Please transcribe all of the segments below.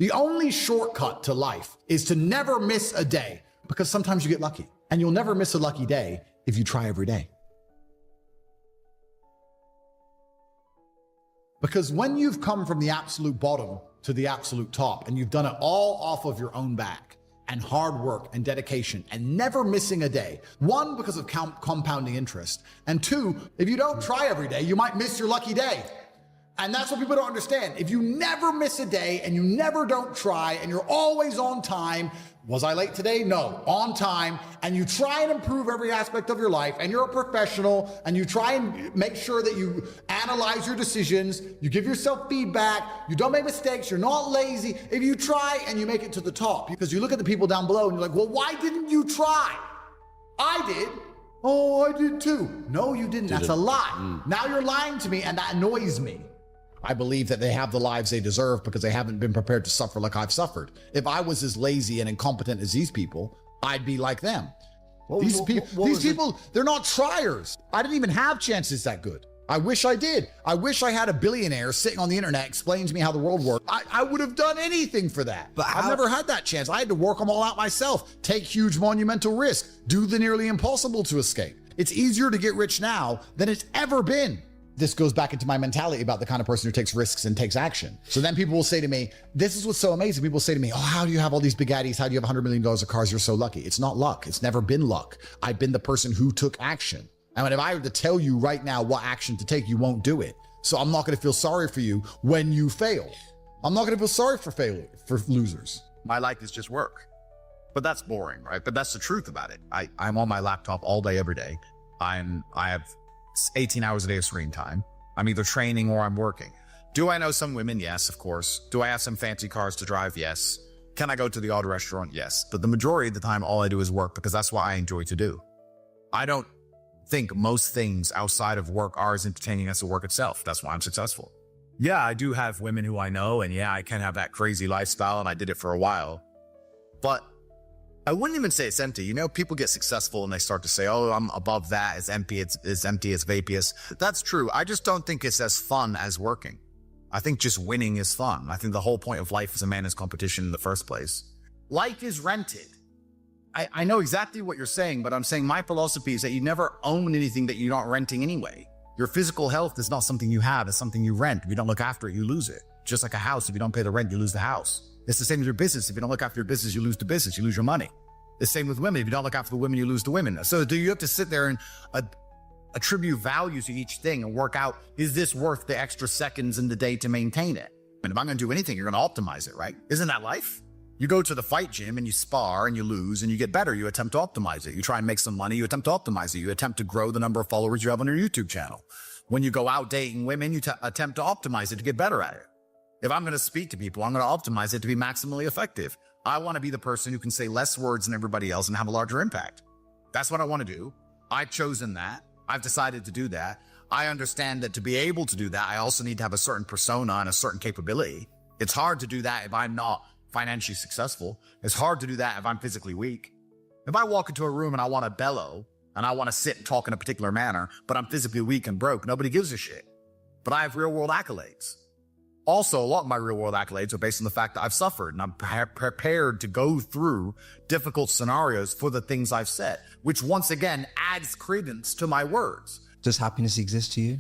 The only shortcut to life is to never miss a day, because sometimes you get lucky, and you'll never miss a lucky day if you try every day. Because when you've come from the absolute bottom to the absolute top, and you've done it all off of your own back, and hard work and dedication and never missing a day, one, because of compounding interest, and two, if you don't try every day, you might miss your lucky day. And that's what people don't understand. If you never miss a day and you never don't try and you're always on time, was I late today? No, on time, and you try and improve every aspect of your life, and you're a professional, and you try and make sure that you analyze your decisions, you give yourself feedback, you don't make mistakes, you're not lazy. If you try and you make it to the top, because you look at the people down below and you're like, well, why didn't you try? I did. Oh, I did too. No, you didn't. That's a lie. Now you're lying to me, and that annoys me. I believe that they have the lives they deserve because they haven't been prepared to suffer like I've suffered. If I was as lazy and incompetent as these people, I'd be like them. These people, they're not triers. I didn't even have chances that good. I wish I did. I wish I had a billionaire sitting on the internet explaining to me how the world worked. I would have done anything for that. But I've never had that chance. I had to work them all out myself, take huge monumental risks, do the nearly impossible to escape. It's easier to get rich now than it's ever been. This goes back into my mentality about the kind of person who takes risks and takes action. So then people will say to me, this is what's so amazing. People say to me, oh, how do you have all these big Addies? How do you have $100 million of cars? You're so lucky. It's not luck. It's never been luck. I've been the person who took action. And if I were to tell you right now what action to take, you won't do it. So I'm not going to feel sorry for you when you fail. I'm not going to feel sorry for losers. My life is just work. But that's boring, right? But that's the truth about it. I'm on my laptop all day, every day. I have 18 hours a day of screen time. I'm either training or I'm working. Do I know some women? Yes, of course. Do I have some fancy cars to drive? Yes. Can I go to the odd restaurant? Yes. But the majority of the time, all I do is work because that's what I enjoy to do. I don't think most things outside of work are as entertaining as the work itself. That's why I'm successful. Yeah, I do have women who I know, and yeah, I can have that crazy lifestyle, and I did it for a while. But I wouldn't even say it's empty. You know, people get successful and they start to say, oh, I'm above that. It's empty. It's empty. It's vaporous. That's true. I just don't think it's as fun as working. I think just winning is fun. I think the whole point of life is a man's competition in the first place. Life is rented. I know exactly what you're saying, but I'm saying my philosophy is that you never own anything that you're not renting anyway. Your physical health is not something you have. It's something you rent. If you don't look after it, you lose it. Just like a house, if you don't pay the rent, you lose the house. It's the same as your business. If you don't look after your business, you lose the business, you lose your money. The same with women. If you don't look after the women, you lose the women. So do you have to sit there and attribute value to each thing and work out, is this worth the extra seconds in the day to maintain it? And if I'm going to do anything, you're going to optimize it, right? Isn't that life? You go to the fight gym and you spar and you lose and you get better. You attempt to optimize it. You try and make some money. You attempt to optimize it. You attempt to grow the number of followers you have on your YouTube channel. When you go out dating women, you attempt to optimize it to get better at it. If I'm going to speak to people, I'm going to optimize it to be maximally effective. I want to be the person who can say less words than everybody else and have a larger impact. That's what I want to do. I've chosen that. I've decided to do that. I understand that to be able to do that, I also need to have a certain persona and a certain capability. It's hard to do that if I'm not financially successful. It's hard to do that if I'm physically weak. If I walk into a room and I want to bellow and I want to sit and talk in a particular manner, but I'm physically weak and broke, nobody gives a shit. But I have real world accolades. Also, a lot of my real world accolades are based on the fact that I've suffered and I'm prepared to go through difficult scenarios for the things I've said, which once again adds credence to my words. Does happiness exist to you?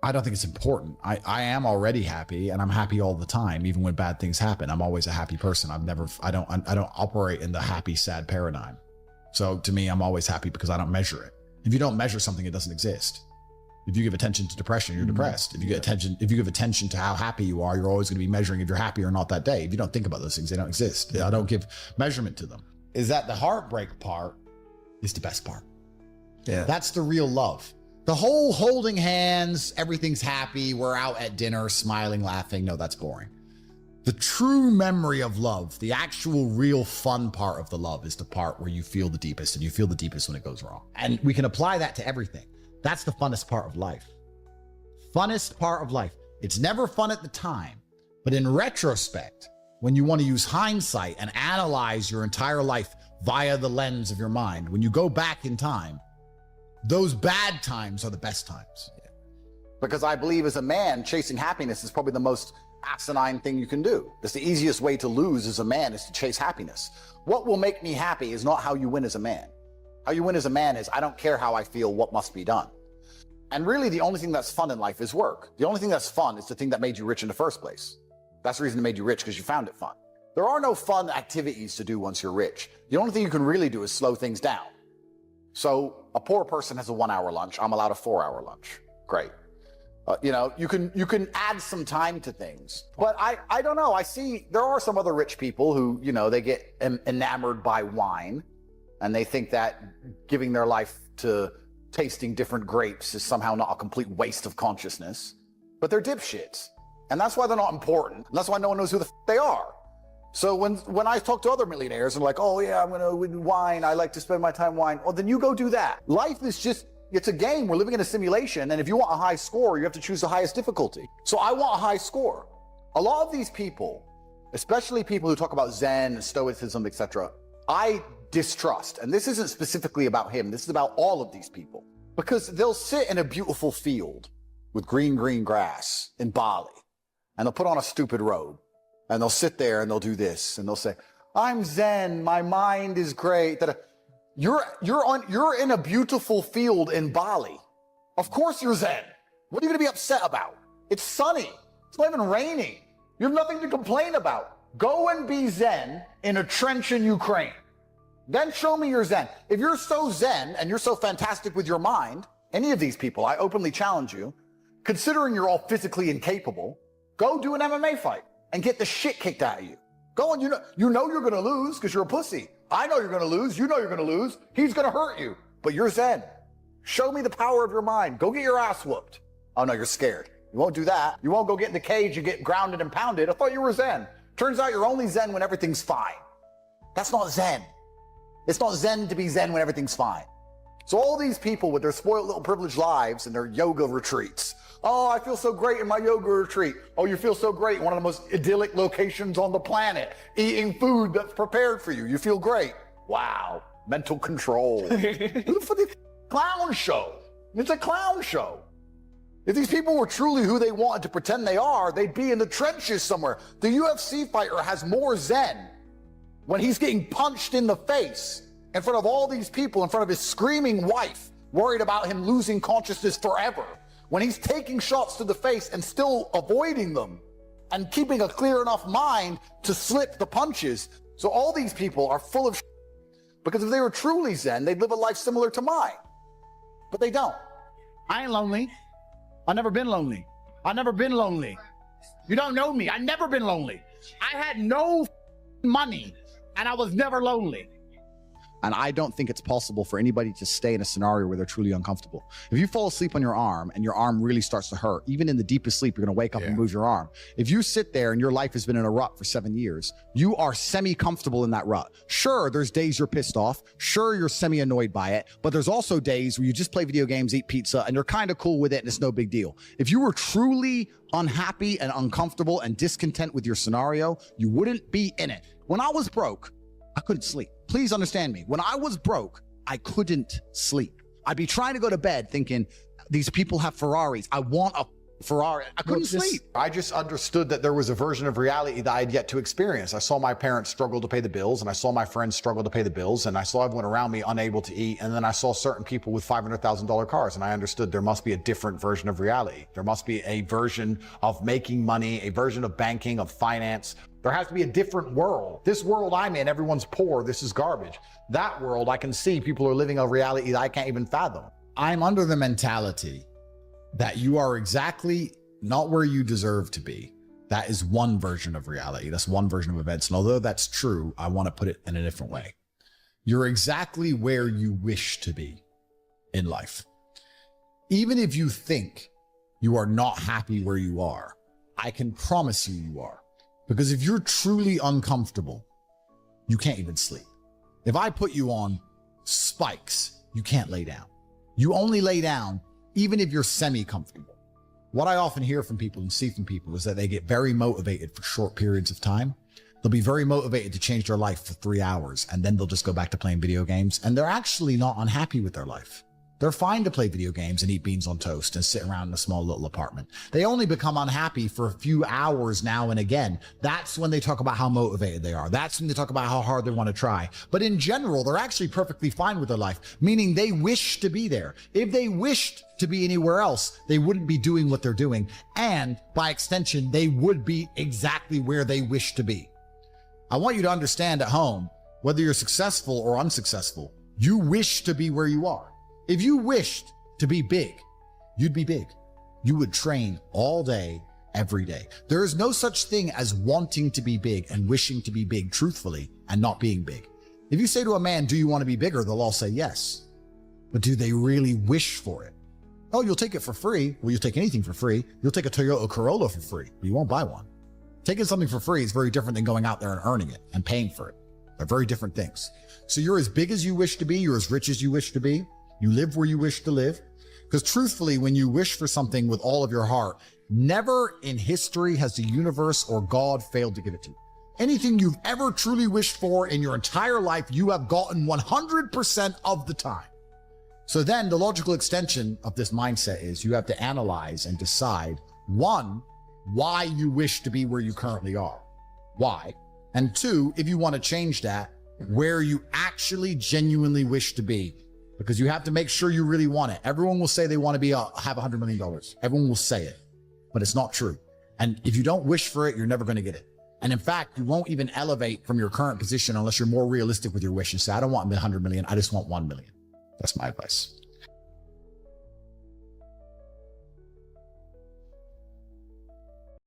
I don't think it's important. I am already happy and I'm happy all the time. Even when bad things happen, I'm always a happy person. I don't operate in the happy, sad paradigm. So to me, I'm always happy because I don't measure it. If you don't measure something, it doesn't exist. If you give attention to depression, you're depressed. If you give attention to how happy you are, you're always going to be measuring if you're happy or not that day. If you don't think about those things, they don't exist. I don't give measurement to them. Is that the heartbreak part is the best part. Yeah. That's the real love. The whole holding hands, everything's happy, we're out at dinner, smiling, laughing. No, that's boring. The true memory of love, the actual real fun part of the love is the part where you feel the deepest, and you feel the deepest when it goes wrong. And we can apply that to everything. That's the funnest part of life. Funnest part of life. It's never fun at the time, but in retrospect, when you want to use hindsight and analyze your entire life via the lens of your mind, when you go back in time, those bad times are the best times. Because I believe as a man, chasing happiness is probably the most asinine thing you can do. It's the easiest way to lose as a man is to chase happiness. What will make me happy is not how you win as a man. How you win as a man is, I don't care how I feel, what must be done. And really the only thing that's fun in life is work. The only thing that's fun is the thing that made you rich in the first place. That's the reason it made you rich, because you found it fun. There are no fun activities to do once you're rich. The only thing you can really do is slow things down. So a poor person has a 1 hour lunch. I'm allowed a 4 hour lunch. Great. You can add some time to things, but I don't know. I see there are some other rich people who, they get enamored by wine and they think that giving their life to tasting different grapes is somehow not a complete waste of consciousness, but they're dipshits. And that's why they're not important. And that's why no one knows who the they are. So when I talk to other millionaires and like, oh yeah, I'm going to wine. I like to spend my time wine. Well, then you go do that. Life is just, it's a game. We're living in a simulation. And if you want a high score, you have to choose the highest difficulty. So I want a high score. A lot of these people, especially people who talk about Zen and Stoicism, etc., I distrust. And this isn't specifically about him. This is about all of these people, because they'll sit in a beautiful field with green grass in Bali, and they'll put on a stupid robe, and they'll sit there and they'll do this, and they'll say, I'm Zen, my mind is great. You're in a beautiful field in Bali. Of course you're Zen. What are you going to be upset about? It's sunny. It's not even raining. You have nothing to complain about. Go and be Zen in a trench in Ukraine. Then show me your Zen. If you're so Zen and you're so fantastic with your mind, any of these people, I openly challenge you, considering you're all physically incapable, go do an MMA fight and get the shit kicked out of you. Go on, you know you're going to lose because you're a pussy. I know you're going to lose. You know you're going to lose. He's going to hurt you, but you're Zen. Show me the power of your mind. Go get your ass whooped. Oh no, you're scared. You won't do that. You won't go get in the cage and get grounded and pounded. I thought you were Zen. Turns out you're only Zen when everything's fine. That's not Zen. It's not Zen to be Zen when everything's fine. So all these people with their spoiled little privileged lives and their yoga retreats. Oh, I feel so great in my yoga retreat. Oh, you feel so great in one of the most idyllic locations on the planet, eating food that's prepared for you. You feel great. Wow. Mental control. For the clown show. It's a clown show. If these people were truly who they wanted to pretend they are, they'd be in the trenches somewhere. The UFC fighter has more Zen when he's getting punched in the face in front of all these people, in front of his screaming wife, worried about him losing consciousness forever. When he's taking shots to the face and still avoiding them and keeping a clear enough mind to slip the punches. So all these people are full of shit, because if they were truly Zen, they'd live a life similar to mine. But they don't. I ain't lonely. I've never been lonely. I've never been lonely. You don't know me. I've never been lonely. I had no money and I was never lonely. And I don't think it's possible for anybody to stay in a scenario where they're truly uncomfortable. If you fall asleep on your arm and your arm really starts to hurt, even in the deepest sleep, you're going to wake up and move your arm. If you sit there and your life has been in a rut for 7 years, you are semi-comfortable in that rut. Sure, there's days you're pissed off. Sure, you're semi-annoyed by it. But there's also days where you just play video games, eat pizza, and you're kind of cool with it and it's no big deal. If you were truly unhappy and uncomfortable and discontent with your scenario, you wouldn't be in it. When I was broke, I couldn't sleep. Please understand me. When I was broke, I couldn't sleep. I'd be trying to go to bed thinking, these people have Ferraris. I want a Ferrari. I couldn't sleep. I just understood that there was a version of reality that I had yet to experience. I saw my parents struggle to pay the bills, and I saw my friends struggle to pay the bills, and I saw everyone around me unable to eat, and then I saw certain people with $500,000 cars, and I understood there must be a different version of reality. There must be a version of making money, a version of banking, of finance. There has to be a different world. This world I'm in, everyone's poor, this is garbage. That world, I can see people are living a reality that I can't even fathom. I'm under the mentality that you are exactly not where you deserve to be. That is one version of reality. That's one version of events. And although that's true, I want to put it in a different way. You're exactly where you wish to be in life. Even if you think you are not happy where you are, I can promise you are. Because if you're truly uncomfortable, you can't even sleep. If I put you on spikes, you can't lay down. You only lay down even if you're semi-comfortable. What I often hear from people and see from people is that they get very motivated for short periods of time. They'll be very motivated to change their life for 3 hours, and then they'll just go back to playing video games, and they're actually not unhappy with their life. They're fine to play video games and eat beans on toast and sit around in a small little apartment. They only become unhappy for a few hours now and again. That's when they talk about how motivated they are. That's when they talk about how hard they want to try. But in general, they're actually perfectly fine with their life, meaning they wish to be there. If they wished to be anywhere else, they wouldn't be doing what they're doing. And by extension, they would be exactly where they wish to be. I want you to understand at home, whether you're successful or unsuccessful, you wish to be where you are. If you wished to be big, you'd be big. You would train all day, every day. There is no such thing as wanting to be big and wishing to be big truthfully and not being big. If you say to a man, do you want to be bigger? They'll all say yes. But do they really wish for it? Oh, you'll take it for free. Well, you'll take anything for free. You'll take a Toyota Corolla for free, but you won't buy one. Taking something for free is very different than going out there and earning it and paying for it. They're very different things. So you're as big as you wish to be. You're as rich as you wish to be. You live where you wish to live. Because truthfully, when you wish for something with all of your heart, never in history has the universe or God failed to give it to you. Anything you've ever truly wished for in your entire life, you have gotten 100% of the time. So then the logical extension of this mindset is you have to analyze and decide, one, why you wish to be where you currently are. Why? And two, if you want to change that, where you actually genuinely wish to be. Because you have to make sure you really want it. Everyone will say they want to have $100 million. Everyone will say it, but it's not true. And if you don't wish for it, you're never going to get it. And in fact, you won't even elevate from your current position unless you're more realistic with your wishes. Say, I don't want 100 million. I just want 1 million. That's my advice.